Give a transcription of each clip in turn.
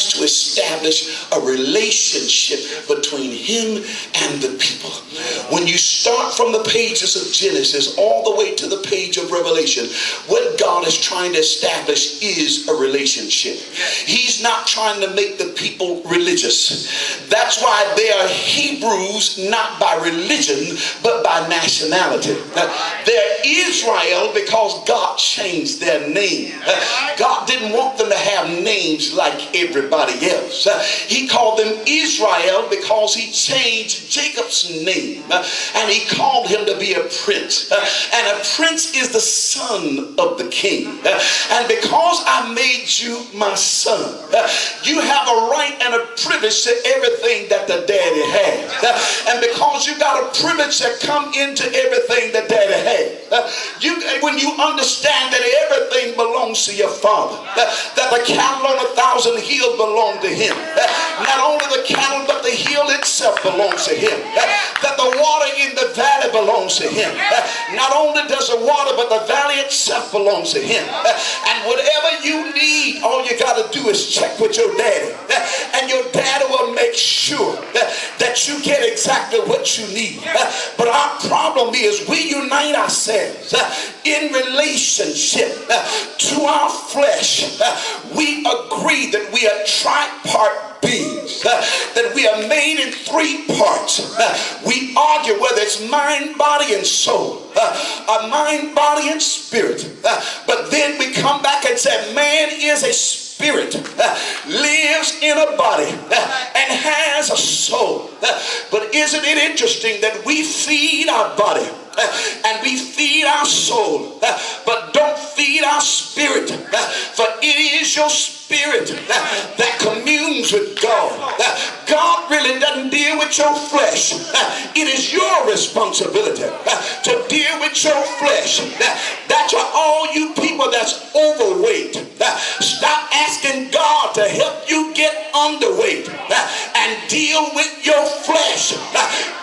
to establish a relationship between him and the people. When you start from the pages of Genesis all the way to the page of Revelation, what God is trying to establish is a relationship. He's not trying to make the people religious. That's why they are Hebrews, not by religion but by nationality. They're Israel because God changed their name. God didn't want them to have names like everybody else. He called them Israel because he changed Jacob's name and he called him to be a prince. And a prince is the son of the king. And because I made you my son, you have a right and a privilege to everything that the daddy has. And because you got a privilege to come into everything that daddy has, when you understand that everything belongs to your father, that the cattle on 1,000 hills belong to him, not only the cattle but the hill itself belongs to him, that the water in the valley belongs to him, not only does the water but the valley itself belongs to him. And whatever you need, all you got to do is check with your daddy, and your daddy will make sure that you get exactly what you need. But our problem is we unite ourselves in relationship to our flesh. We agree that we are tripart beings, that we are made in 3 parts. We argue whether it's mind, body, and soul, or mind, body, and spirit. But then we come back and say man is a spirit, lives in a body, and has a soul. But isn't it interesting that we feed our body and we feed our soul, but don't feed our spirit? For it is your spirit that communes with God. God really doesn't deal with your flesh. It is your responsibility to deal with your flesh. That's why all you people that's overweight, stop asking God to help you get underweight and deal with your flesh.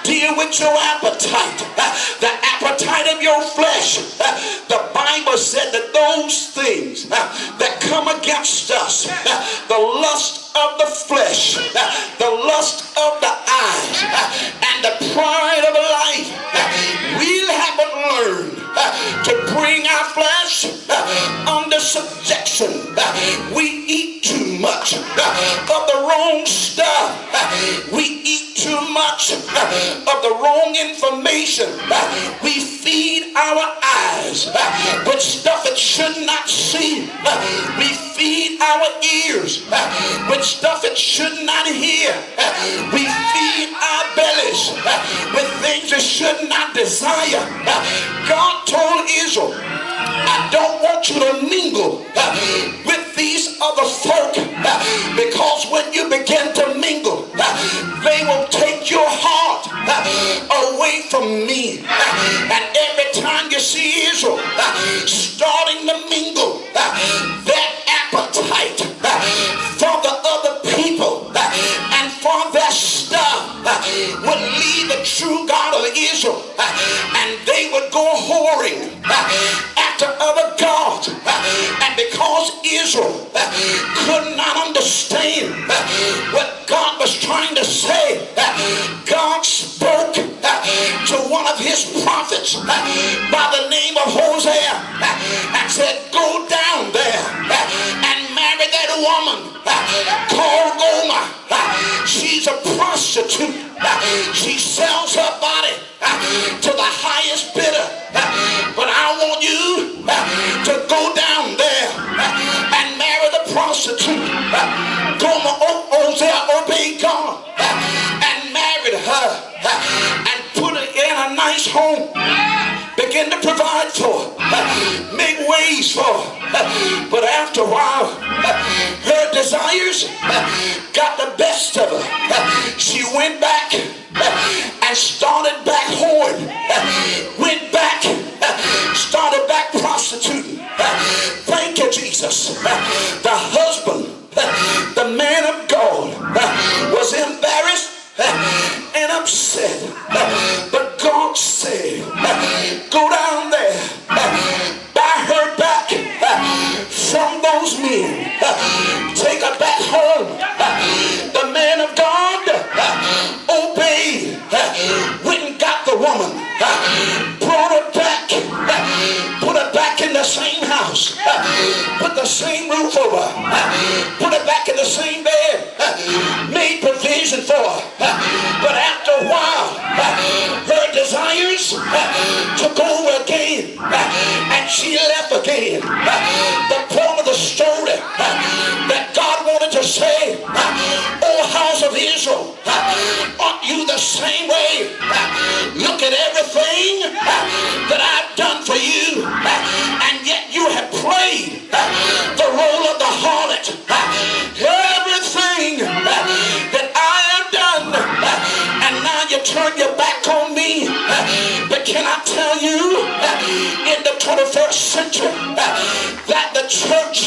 Deal with your appetite, the appetite of your flesh. The Bible said that those things that come against us, the lust of the flesh, the lust of the eyes, and the pride of life, we haven't learned to bring our flesh under subjection. We eat too much of the wrong stuff. We eat too much of the wrong information. We feed our eyes with stuff it should not see. We feed our ears with stuff it should not hear. We feed our bellies with things it should not desire. God told Israel, I don't want you to mingle with these other folk, because when you begin to mingle, they will take your heart away from me. And every time you see Israel starting to mingle, their appetite for the other people and for their stuff would leave the true God of Israel, and they would go whoring after other gods. And because Israel could not understand what God was trying to say, God spoke to one of his prophets by the name of Hosea and said, go down there and marry that woman called Gomer. She's a prostitute. She sells her body to the highest bidder. But I want you to go down there and marry the prostitute. Gomer, Hosea obeyed God and married her and put her in a nice home. Begin to provide for her, make ways for her. But after a while, her desires got the best of her. She went back and started back whoring. Went back, started back prostituting. Thank you, Jesus. The husband, the man of God, was embarrassed and upset. But God said, go down there, buy her back from those men, take her back home, joy. But after a while, her desires took over again, and she left again. The point of the story that God wanted to say, "Oh, house of Israel, aren't you the same way? Look at everything that I've done for you, and yet you have played the role of the harlot. Everything that I have done, and now you turn your back on me." But can I tell you, in the 21st century, that the church,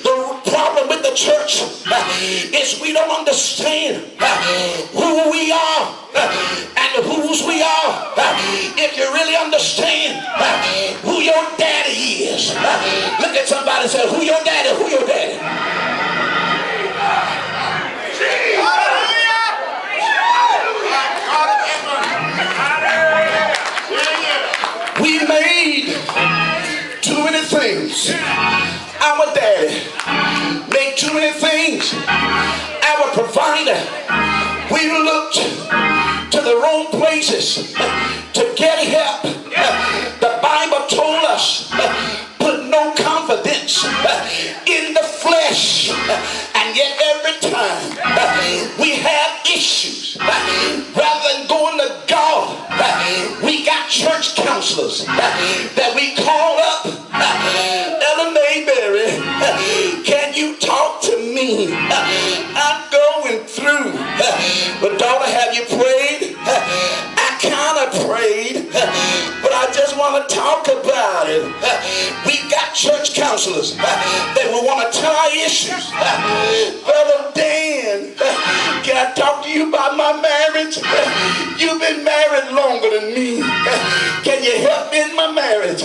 the problem with the church is we don't understand who we are and whose we are. If you really understand who your daddy is, look at somebody and say, "Who your daddy? Who your daddy?" We made too many things our daddy. Made too many things our provider. We looked to the wrong places to get help. The Bible told us, put no confidence in the flesh. And yet every time we have issues, rather than going to God, we got church counselors that we call up. "Ella Mayberry, can you talk to me? I'm going through." "But daughter, have you prayed?" "I kind of prayed, but I just want to talk about it." We got church counselors that will want to tell our issues. "Brother Dan, can I talk to you about my marriage? You've been married longer than me. Can you help me in my marriage?"